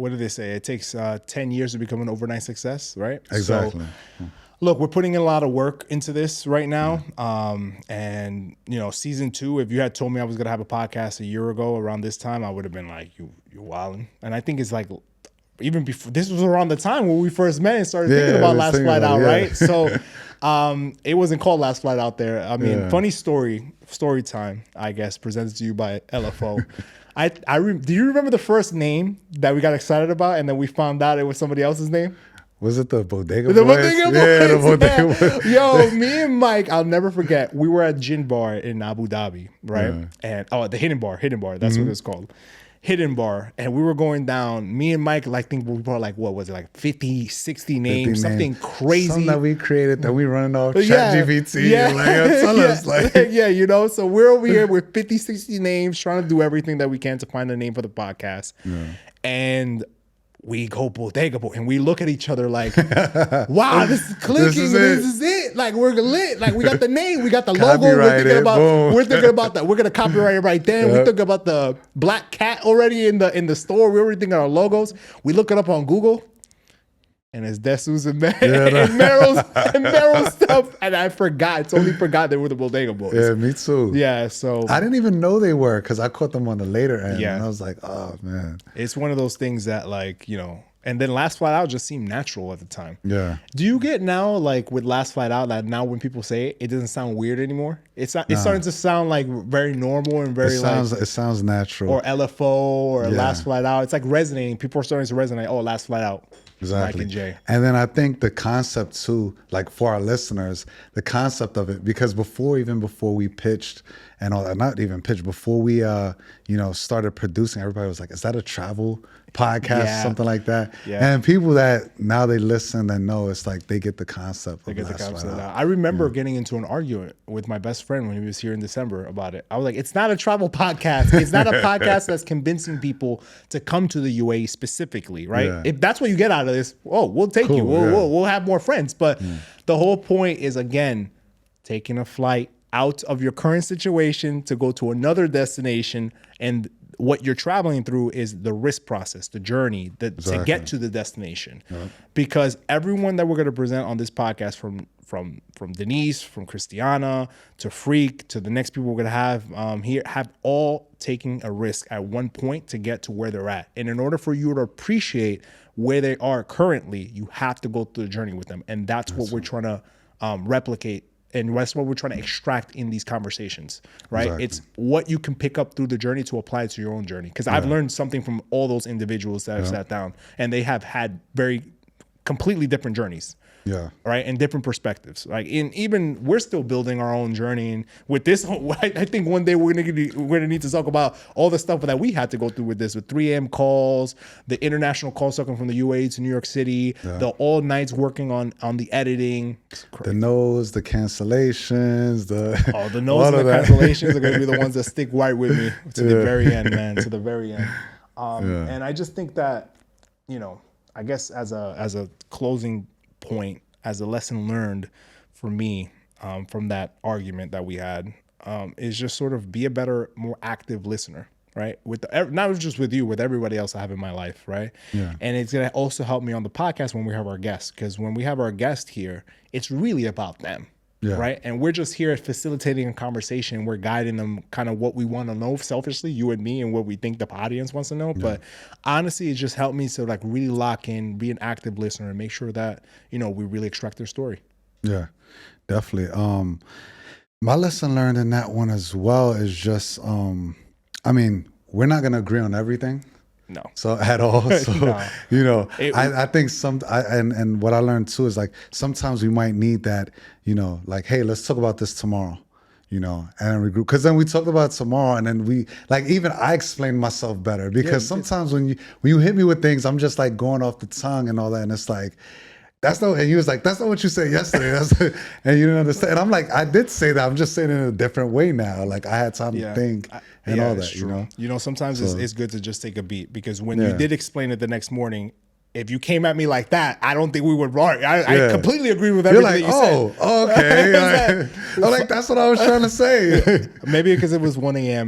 what do they say? It takes 10 years to become an overnight success, right? Exactly. So, look, we're putting in a lot of work into this right now. And, season 2, if you had told me I was going to have a podcast a year ago around this time, I would have been like, you're wilding. And I think it's like, even before, this was around the time when we first met and started thinking about Last Flight Out, right? So it wasn't called Last Flight Out there. I mean, funny story time, I guess, presented to you by LFO. Do you remember the first name that we got excited about and then we found out it was somebody else's name? Was it the Bodega Boys? The Bodega Boys. Yeah, the Bodega Boys. Yo, me and Mike, I'll never forget. We were at Gin Bar in Abu Dhabi, right? Yeah. And the Hidden Bar. That's what it's called. Hidden Bar. And we were going down. Me and Mike, think we brought what was it, like 50, 60 names, something crazy. Something that we created that we running off ChatGPT. Tell us. So we're over here with 50, 60 names, trying to do everything that we can to find a name for the podcast. Yeah. And we go Bodega Boy, and we look at each other like, wow, this is clicking. This is it. Like, we're lit. Like, we got the name, we got the logo. We're thinking about that. We're gonna copyright it right then. We think about the black cat already in the store. We're already thinking our logos. We look it up on Google, and it's Desus and Meryl's stuff. And I totally forgot they were the Bodega Boys. Yeah, me too. Yeah, so I didn't even know they were because I caught them on the later end. Yeah. And I was like, oh man. It's one of those things that and then Last Flight Out just seemed natural at the time. Yeah. Do you get now, with Last Flight Out, that now when people say it, it doesn't sound weird anymore? It's starting to sound like very normal and very it sounds natural. Or LFO or Last Flight Out. It's like resonating. People are starting to resonate. Oh, Last Flight Out. Exactly. Mike and Jay. And then I think the concept too, for our listeners, the concept of it, because before we pitched and all that, not even pitched, before we started producing, everybody was like, is that a travel podcast, something like that? Yeah. And people that now they listen and know, it's like they get the concept. They get the concept. I remember getting into an argument with my best friend when he was here in December about it. I was like, it's not a travel podcast. It's not a podcast that's convincing people to come to the UAE specifically, right? Yeah. If that's what you get out of this, we'll take you. We'll have more friends. But the whole point is, again, taking a flight out of your current situation to go to another destination, and what you're traveling through is the risk process, the journey to get to the destination. Yeah. Because everyone that we're going to present on this podcast, from Denise, from Christiana, to Freak, to the next people we're going to have here, have all taken a risk at one point to get to where they're at. And in order for you to appreciate where they are currently, you have to go through the journey with them. And that's what we're trying to replicate. And that's what we're trying to extract in these conversations, right? Exactly. It's what you can pick up through the journey to apply it to your own journey. Because I've learned something from all those individuals that I've sat down, and they have had completely different journeys. Yeah. Right. And different perspectives. Even we're still building our own journey. And with this, I think one day we're gonna need to talk about all the stuff that we had to go through with this, with 3 a.m. calls, the international calls talking from the UAE to New York City, the all nights working on the editing. The no's, the cancellations, the no's and the cancellations are gonna be the ones that stick right with me to the very end, man. To the very end. And I just think that, I guess as a closing point, as a lesson learned for me from that argument that we had, is just sort of be a better, more active listener, right? Not just with you, with everybody else I have in my life, right? Yeah. And it's gonna also help me on the podcast when we have our guests, because when we have our guest here, it's really about them. Yeah. Right. And we're just here facilitating a conversation. We're guiding them kind of what we want to know selfishly, you and me, and what we think the audience wants to know. Yeah. But honestly, it just helped me to really lock in, be an active listener, and make sure that, we really extract their story. Yeah, definitely. My lesson learned in that one as well is just, we're not going to agree on everything. No. So at all. So, no. I think and what I learned too is sometimes we might need that, hey, let's talk about this tomorrow, and regroup. Because then we talked about it tomorrow, and then we even I explained myself better, because sometimes when you hit me with things, I'm just going off the tongue and all that, and it's and he was like, that's not what you said yesterday. And you didn't understand. And I'm like, I did say that. I'm just saying it in a different way now. I had time to think and all that, sometimes it's good to just take a beat, because when you did explain it the next morning, if you came at me like that, I don't think we would rock. I completely agree with everything you said. Oh, okay. I'm that's what I was trying to say. Maybe because it was 1 a.m.